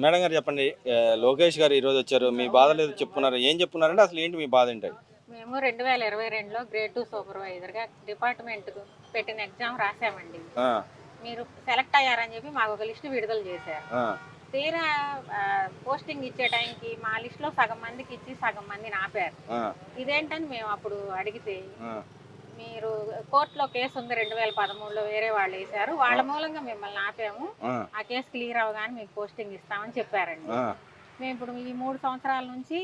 Madam గారు చెప్పండి. లోకేష్ గారు ఈరోజు వచ్చారు. మీ బాధలు ఏదో చెప్పుకున్నారు. ఏం చెప్పుకున్నారంటే అసలు ఏంటి మీ బాధ ఏంటి? మేము 2022లో గ్రేడ్ 2 సూపర్వైజర్గా డిపార్ట్మెంట్కు పెట్టిన ఎగ్జామ్ రాసామండి. ఆ, మీరు సెలెక్ట్ అయ్యారని చెప్పి మాకు ఒక లిస్టు విడుదల చేశారు. ఆ, తీరా పోస్టింగ్ ఇచ్చే టైంకి మా లిస్టులో సగం మందికి ఇచ్చి సగం మందిని ఆపారు. ఆ, ఇదేంటని మేము అప్పుడు అడిగితే, ఆ, మీరు కోర్టులో కేసు ఉంది 2013లో వేరే వాళ్ళు వేశారు, వాళ్ళ మూలంగా మిమ్మల్ని ఆపాము, ఆ, ఆ కేసు క్లియర్ అవగానే మీకు పోస్టింగ్ ఇస్తామని చెప్పారండి. ఆ, మేము ఇప్పుడు ఈ 3 సంవత్సరాల నుంచి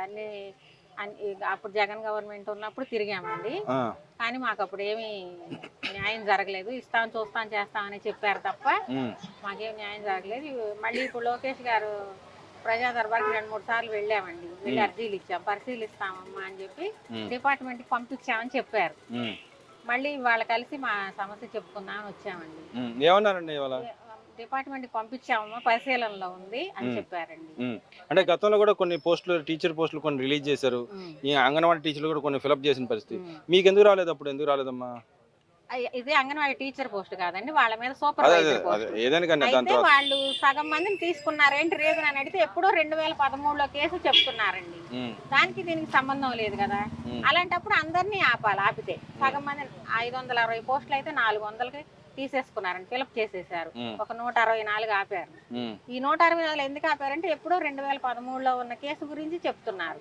అన్ని అప్పుడు జగన్ గవర్నమెంట్ ఉన్నప్పుడు తిరిగామండి. ఆ, కానీ మాకు అప్పుడు ఏమీ న్యాయం జరగలేదు. ఇస్తాం చూస్తాం చేస్తామని చెప్పారు తప్ప ఉమ్, మాకేం న్యాయం జరగలేదు. మళ్ళీ ఇప్పుడు లోకేష్ గారు ప్రజా దర్బార్కి 2-3 సార్లు వెళ్ళామండి. వెళ్ళి అర్జీలు ఇచ్చాం, పరిశీలిస్తామమ్మా అని చెప్పి డిపార్ట్మెంట్కి పంపించామని చెప్పారు. ఉమ్, మళ్ళీ వాళ్ళు కలిసి మా సమస్య చెప్పుకుందామని వచ్చామండి. ఏమన్నారండి ఇవాళ? డిపార్ట్మెంట్కి పంపించామమ్మా, పరిశీలనలో ఉంది అని చెప్పారండి. అంటే గతంలో కూడా కొన్ని పోస్టులు, టీచర్ పోస్టులు కొన్ని రిలీజ్ చేశారు. ఈ అంగన్వాడీ టీచర్లు కూడా కొన్ని ఫిలప్ చేసిన పరిస్థితి. మీకు ఎందుకు రాలేదు? అప్పుడు ఎందుకు రాలేదమ్మా? ఇది అంగన్వాడీ టీచర్ పోస్ట్ కాదండి, వాళ్ళ మీద సూపర్వైజర్ పోస్ట్. అయితే వాళ్ళు సగం మందిని తీసుకున్నారేంటి రీజన్ అని అడిగితే ఎప్పుడో 2013లో కేసు చెప్తున్నారండి. దానికి దీనికి సంబంధం లేదు కదా. అలాంటప్పుడు అందరినీ ఆపాలి. ఆపితే సగం మంది 560 పోస్టులు అయితే 400కి తీసేసుకున్నారండి, ఫిలప్ చేసేసారు. ఒక 164 ఆపారు. ఈ 164 ఎందుకు ఆపారంటే ఎప్పుడో 2013లో ఉన్న కేసు గురించి చెప్తున్నారు.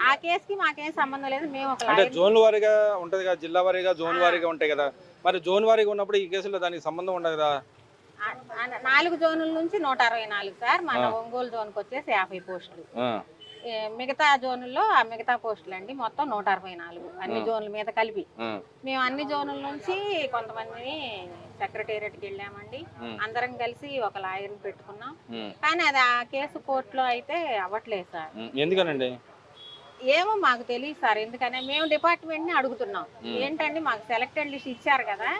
ఆ కేసుకి మాకేం సంబంధం లేదు. మేము ఒక జోన్ వారీగా ఉంటది కదా, జిల్లా వారీగా జోన్ వారీగా ఉంటాయి కదా. మరి జోన్ వారీగా ఉన్నప్పుడు ఈ కేసులో దానికి సంబంధం ఉండదు కదా. 4 జోనుల నుంచి 164 సార్. మన ఒంగోలు జోన్కి వచ్చేసి 50 పోస్టులు. మిగతా జోనుల్లో ఆ మిగతా పోస్టులు అండి మొత్తం 164 అన్ని జోన్ల మీద కలిపి. మేము అన్ని జోనుల నుంచి కొంతమందిని సెక్రటేరియట్కి వెళ్ళామండి. అందరం కలిసి ఒక లాయర్ని పెట్టుకున్నాం. కానీ అది ఆ కేసు కోర్టులో అయితే అవ్వట్లేదు సార్. ఎందుకనండి? ఏమో మాకు తెలియదు సార్. ఎందుకనే మేము డిపార్ట్మెంట్ని అడుగుతున్నాం, ఏంటండి మాకు సెలెక్టెడ్ లిస్ట్ ఇచ్చారు కదా,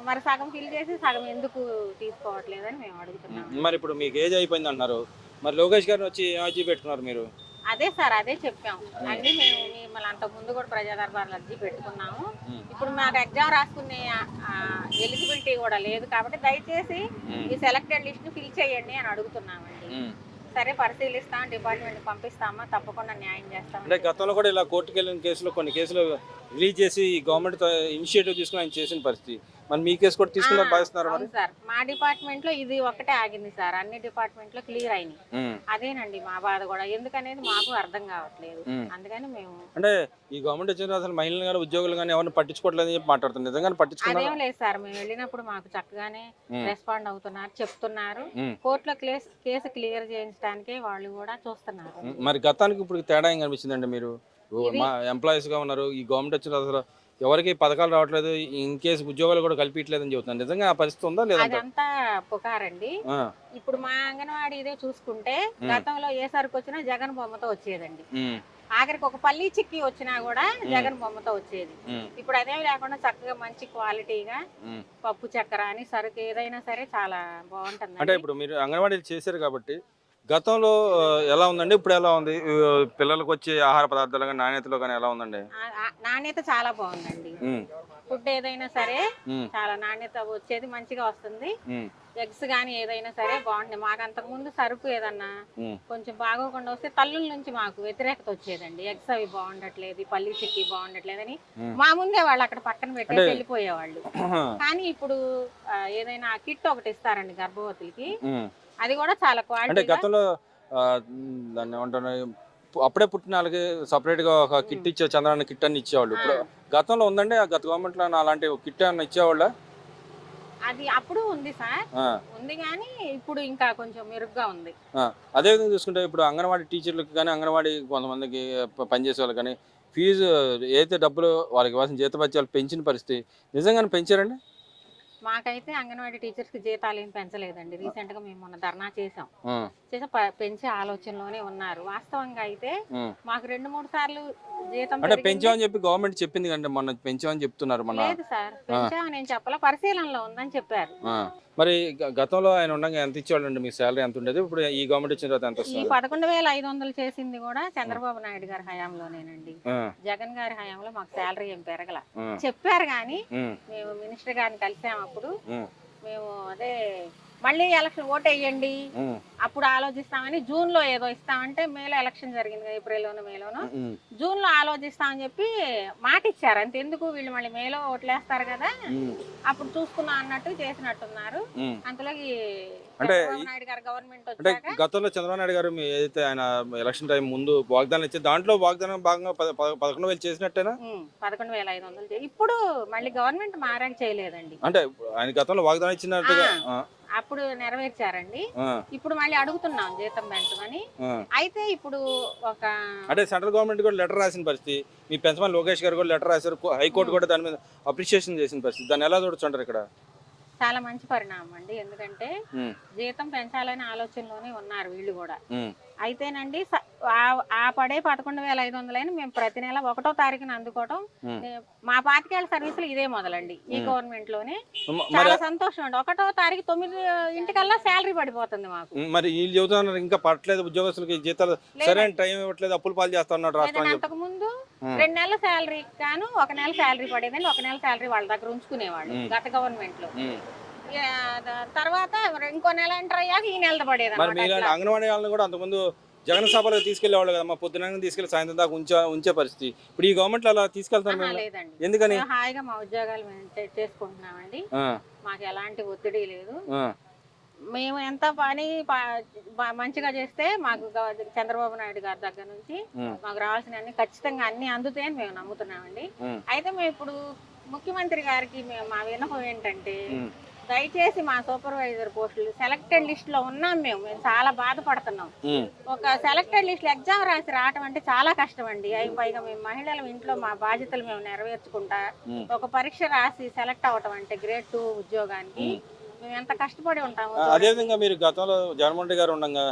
మరి సగం ఫిల్ చేసి సగం ఎందుకు తీసుకోవట్లేదని మేము అడుగుతున్నాం. మరి ఇప్పుడు మీకు ఏజ్ అయిపోయింది అంటున్నారు, మరి లోకేష్ గారిని వచ్చి అర్జీ పెట్టుకున్నారు మీరు? అదే సార్, అదే చెప్పాం అండి. మేము మిమ్మల్ని అంత ముందు కూడా ప్రజా దర్బార్లో అర్జీ పెట్టుకున్నాము. ఇప్పుడు మాకు ఎగ్జామ్ రాసుకునే ఎలిజిబిలిటీ కూడా లేదు కాబట్టి దయచేసి ఈ సెలెక్టెడ్ లిస్ట్ ని ఫిల్ చేయండి అని అడుగుతున్నామండి. సరే పరిశీలిస్తాం, డిపార్ట్మెంట్ పంపిస్తామా, తప్పకుండా న్యాయం చేస్తాం. అంటే గతంలో కూడా ఇలా కోర్టుకు వెళ్ళిన కేసులో కొన్ని కేసులు రిలీజ్ చేసి గవర్నమెంట్ ఇనిషియేటివ్ తీసుకుని ఆయన చేసిన పరిస్థితి. మరి మీ కేసు కూడా తీసుకున్న భావిస్తున్నారు సార్? మా డిపార్ట్మెంట్ లో ఇది ఒకటే ఆగింది సార్, అన్ని డిపార్ట్మెంట్ లో క్లియర్ అయినాయి. అదేనండి మా బాధ కూడా, ఎందుకనేది మాకు అర్థం కావట్లేదు. అందుకని మేము అంటే ఈ గవర్నమెంట్ వచ్చిన అసలు మహిళలు కానీ ఉద్యోగులు కానీ ఎవరిని పట్టించుకోవట్లేదని చెప్పి మాట్లాడుతున్నారు. నిజంగానే పట్టించుకున్నారు? అదేం లేదు సార్, మేము వెళ్ళినప్పుడు మాకు చక్కగానే రెస్పాండ్ అవుతున్నారు, చెప్తున్నారు. కోర్టులో కేసు క్లియర్ చేయించడానికే వాళ్ళు కూడా చూస్తున్నారు. మరి గతానికి ఇప్పుడు తేడా ఏం కనిపించిందండి? మీరు మా ఎంప్లాయీస్ గా ఉన్నారు, ఈ గవర్నమెంట్ వచ్చిన అసలు ఎవరికి పథకాలు రావట్లేదు, ఇన్ కేసు ఉద్యోగాలు కూడా కల్పించలేదని చెబుతున్నారు. నిజంగా ఆ పరిస్థితి ఉందా లేదా? అదంతా పుకారండి. ఇప్పుడు మా అంగన్వాడీ ఇదే చూసుకుంటే గతంలో ఏ సరుకు వచ్చినా జగన్ బొమ్మతో వచ్చేదండి. ఆఖరికి ఒక పల్లి చిక్కి వచ్చినా కూడా జగన్ బొమ్మతో వచ్చేది. ఇప్పుడు అదేమి లేకుండా చక్కగా మంచి క్వాలిటీగా పప్పు చక్కెర అని సరుకు ఏదైనా సరే చాలా బాగుంటుంది. అంటే ఇప్పుడు మీరు అంగన్వాడీలు చేశారు కాబట్టి గతంలో ఎలా ఉందండి, ఇప్పుడు ఎలా ఉంది? పిల్లలకు వచ్చే ఆహార పదార్థాలు కానీ నాణ్యతలో కానీ ఎలా ఉందండి? నాణ్యత చాలా బాగుందండి. ఫుడ్ ఏదైనా సరే చాలా నాణ్యత వచ్చేది, మంచిగా వస్తుంది. ఎగ్స్ గానీ ఏదైనా సరే బాగుంటుంది. మాకు అంతకు ముందు సరుకు ఏదన్నా కొంచెం బాగోకుండా వస్తే తల్లుల నుంచి మాకు వ్యతిరేకత వచ్చేదండి. ఎగ్స్ అవి బాగుండట్లేదు, పల్లి చిక్కి బాగుండట్లేదని మా ముందే వాళ్ళు అక్కడ పక్కన పెట్టేసి వెళ్ళిపోయేవాళ్ళు. కానీ ఇప్పుడు ఏదైనా కిట్ ఒకటి ఇస్తారండి గర్భవతులకి, అది కూడా చాలా క్వాలిటీ. అంటే గతంలో దాన్ని ఏమంటారు, అప్పుడే పుట్టిన వాళ్ళకి సపరేట్ గా ఒక కిట్ ఇచ్చే చంద్రాన్ని కిట్ అని ఇచ్చేవాళ్ళు. ఇప్పుడు గతంలో ఉందండి గత గవర్నమెంట్ లో అలాంటి కిట్ అని ఇచ్చేవాళ్ళ? అది అప్పుడు ఉంది సార్, ఉంది కానీ ఇప్పుడు ఇంకా కొంచెం మెరుగ్గా ఉంది. అదే విధంగా చూసుకుంటే ఇప్పుడు అంగన్వాడీ టీచర్లకు కానీ అంగన్వాడీ కొంతమందికి పనిచేసే వాళ్ళు కానీ ఫీజు ఏదైతే డబ్బులు వాళ్ళకి ఇవ్వాల్సిన జీతభత్యాలు పెంచిన పరిస్థితి నిజంగానే పెంచారండి? మాకైతే అంగన్వాడీ టీచర్స్ కి జీతాలు ఏం పెంచలేదండి. రీసెంట్ గా మేము మొన్న ధర్నా చేసాం, పెంచే ఆలోచనలోనే ఉన్నారు. వాస్తవంగా అయితే మాకు 2-3 సార్లు జీతం పెంచామని చెప్పి గవర్నమెంట్ చెప్పింది కంటే మొన్న పెంచామని చెప్తున్నారు. లేదు సార్, పెంచామని నేను చెప్పాలా, పరిశీలనలో ఉందని చెప్పారు. మరి గతంలో ఆయన ఉండగా ఎంత ఇచ్చేవాళ్ళు? మీ శాలరీ ఎంత ఉండేది? ఇప్పుడు ఈ గవర్నమెంట్ వచ్చిన తర్వాత ఎంత వస్తుంది? 11,500 చేసింది కూడా చంద్రబాబు నాయుడు గారి హయాంలోనేనండి. జగన్ గారి హయాంలో మాకు శాలరీ ఏం పెరగల. చెప్పారు కానీ మేము మినిస్టర్ గారిని కలిసాము. అప్పుడు మేము అదే మళ్ళీ ఎలక్షన్ ఓటు వేయండి అప్పుడు ఆలోచిస్తామని జూన్ లో ఏదో ఇస్తామంటే మేలో ఎలక్షన్ జరిగింది కదా, ఏప్రిల్లోనూ మేలోనూ, జూన్ లో ఆలోచిస్తామని చెప్పి మాట ఇచ్చారు. అంత ఎందుకు వీళ్ళు మళ్ళీ మేలో ఓట్లేస్తారు కదా అప్పుడు చూసుకుందాం అన్నట్టు చేసినట్టున్నారు. అంతలోకి చంద్రబాబు నాయుడు గారు గవర్నమెంట్ వచ్చాక గతంలో చంద్రబాబు నాయుడు గారు ఏదైతే ఆయన ఎలక్షన్ టైం ముందు వాగ్దానం ఇచ్చి దాంట్లో వాగ్దానం భాగంగా 11,000 చేసినట్టేనా? 11,500 ఇప్పుడు మళ్ళీ గవర్నమెంట్ మారాక చేయలేదండి. అంటే ఆయన గతంలో వాగ్దానం ఇచ్చినట్టుగా అప్పుడు నెరవేర్చారండి. ఇప్పుడు మళ్ళీ అడుగుతున్నాం జీతం పెంచమని. అయితే ఇప్పుడు ఒక అంటే సెంట్రల్ గవర్నమెంట్ కూడా లెటర్ రాసిన పరిస్థితి, మీ పెంచమని లోకేష్ గారు కూడా లెటర్ రాశారు, హైకోర్టు కూడా దాని మీద అప్రిషియేషన్ చేసిన పరిస్థితి, దాన్ని ఎలా చూడొచ్చు ఇక్కడ? చాలా మంచి పరిణామం అండి. ఎందుకంటే జీతం పెంచాలనే ఆలోచనలోనే ఉన్నారు వీళ్ళు కూడా. అయితేనండి ఆ పడే 11,500 మేము ప్రతి నెల 1వ తారీఖున అందుకోవడం, మా 25 ఏళ్ల సర్వీసులు ఇదే మొదలండి ఈ గవర్నమెంట్ లోనే. చాలా సంతోషం అండి. 1వ తారీఖు 9 శాలరీ పడిపోతుంది మాకు. మరి వీళ్ళు చెబుతున్నారు ఇంకా పట్టలేదు ఉద్యోగస్తులకి జీతాలు సరైన టైం ఇవ్వట్లేదు, అప్పులు పాలు చేస్తా ఉన్నాడు రాష్ట్రం. అంతకు ముందు 2 నెలల శాలరీ కాను 1 నెల శాలరీ పడేదండి. 1 నెల శాలరీ వాళ్ళ దగ్గర ఉంచుకునేవాళ్ళు గత గవర్నమెంట్ లో. తర్వాత ఇంకో నెల ఎంటర్ అయ్యాక ఈ నెల పడేది. అంగన్వాడీ వాళ్ళని కూడా అంతకుముందు జగన్ సభలకు తీసుకెళ్లేవాళ్ళు కదా, పొద్దున తీసుకెళ్లి సాయంత్రం దాకా ఉంచే పరిస్థితి. ఇప్పుడు ఈ గవర్నమెంట్ అలా తీసుకెళ్తాను లేదండి. ఎందుకని? హాయిగా మా ఉద్యోగాలు మేము చేసుకుంటున్నామండి. మాకు ఎలాంటి ఒత్తిడి లేదు. మేము ఎంత పని మంచిగా చేస్తే మాకు చంద్రబాబు నాయుడు గారి దగ్గర నుంచి మాకు రావాల్సిన అన్ని ఖచ్చితంగా అన్ని అందుతాయని మేము నమ్ముతున్నామండి. అయితే మేము ఇప్పుడు ముఖ్యమంత్రి గారికి మా విన్నపం ఏంటంటే, దయచేసి మా సూపర్వైజర్ పోస్టులు సెలెక్టెడ్ లిస్ట్ లో ఉన్నాం. మేము చాలా బాధపడుతున్నాం. ఒక సెలెక్టెడ్ లిస్ట్ లో ఎగ్జామ్ రాసి రావటం అంటే చాలా కష్టం అండి. పైగా మేము మహిళలు ఇంట్లో మా బాధ్యతలు మేము నెరవేర్చుకుంటా ఒక పరీక్ష రాసి సెలెక్ట్ అవటం అంటే గ్రేడ్ 2 ఉద్యోగానికి మేము ఎంత కష్టపడి ఉంటాము. అదేవిధంగా మీరు గతంలో జగన్మోహన్ రెడ్డి గారు ఉండగా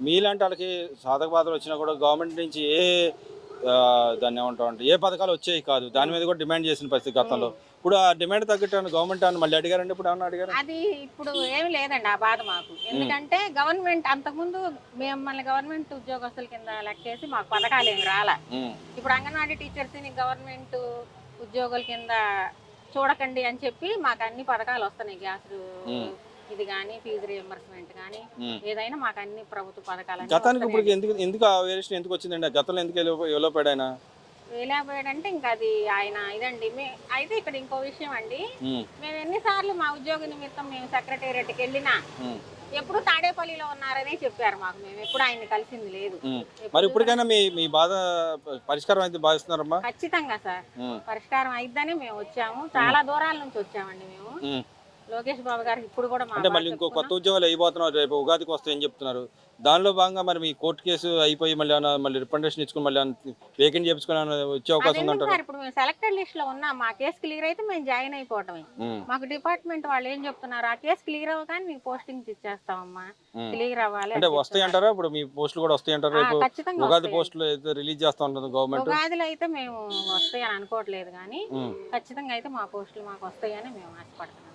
మీలాంటి వాళ్ళకి సాధక బాధలు వచ్చినా కూడా గవర్నమెంట్ నుంచి దాన్ని ఏమంటామంటే ఏ పథకాలు వచ్చాయి కాదు, దాని మీద కూడా డిమాండ్ చేసిన పరిస్థితి గతంలో. ఇప్పుడు ఆ డిమాండ్ తగ్గట్టు గవర్నమెంట్ అని మళ్ళీ అడిగారండి? ఇప్పుడు ఏమన్నా అడిగారు? అది ఇప్పుడు ఏమి లేదండి ఆ బాధ మాకు. ఎందుకంటే గవర్నమెంట్ అంతకుముందు మిమ్మల్ని గవర్నమెంట్ ఉద్యోగస్తుల కింద లెక్కేసి మాకు పథకాలు ఏమి రాలా. ఇప్పుడు అంగన్వాడీ టీచర్స్ ని గవర్నమెంట్ ఉద్యోగుల కింద చూడకండి అని చెప్పి మాకు అన్ని పథకాలు వస్తున్నాయి. గ్యాస్ ఇది కానీ, ఫీజు రియంబర్స్మెంట్ కానీ, ఏదైనా మాకు అన్ని ప్రభుత్వ పథకాలు. గతానికి ఇప్పుడు ఎందుకు ఆ వేరియేషన్ ఎందుకు వచ్చిందండి? గతంలో ఎందుకు వెళ్ళిపోయాడు ఆయన? వేలాపోయాడంటే ఇంకా అది ఆయన ఇదండి. అయితే ఇక్కడ ఇంకో విషయం అండి, మేము ఎన్నిసార్లు మా ఉద్యోగ నిమిత్తం మేము సెక్రటేరియట్కి వెళ్ళినా ఎప్పుడు తాడేపల్లిలో ఉన్నారనే చెప్పారు మాకు. మేము ఎప్పుడు ఆయన్ని కలిసింది లేదు. మరి ఇప్పటికైనా మీ బాధ పరిష్కారం అయితే భావిస్తున్నారమ్మా? ఖచ్చితంగా సార్, పరిష్కారం అయిద్దని మేము వచ్చాము. చాలా దూరాల నుంచి వచ్చామండి మేము. లోకేష్ బాబు గారికి ఇప్పుడు కూడా అంటే మళ్ళీ ఇంకో కొత్త ఉద్యోగాలు అయిపోతున్నారు, రేపు ఉగాదికి వస్తాయని చెప్తున్నారు. దానిలో భాగంగా మరి మీ కోర్టు కేసు అయిపోయి మళ్ళీ రిప్రజెంటేషన్ ఇచ్చుకుని మళ్ళీ వేకెంట్ చేయించుకుని వచ్చే అవకాశం ఉందంటారు? ఇప్పుడు మేము సెలెక్టెడ్ లిస్ట్ లో ఉన్నాం. మా కేసు క్లియర్ అయితే మేము జాయిన్ అయిపోవటమే. మాకు డిపార్ట్మెంట్ వాళ్ళు ఏం చెప్తున్నారు, ఆ కేసు క్లియర్ అవ్వగానే మీకు పోస్టింగ్ ఇచ్చేస్తామమ్మా, క్లియర్ అవ్వాలి అంటే వస్తాయి అంటారా? ఇప్పుడు మీ పోస్టులు కూడా వస్తాయి అంటారా? రేపు ఉగాది పోస్టులు అయితే రిలీజ్ చేస్తా ఉంటుంది గవర్నమెంట్. ఉగాదిలో అయితే మేము వస్తాయని అనుకోవట్లేదు కానీ ఖచ్చితంగా అయితే మా పోస్టులు మాకు వస్తాయని మేము ఆశపడుతున్నాం.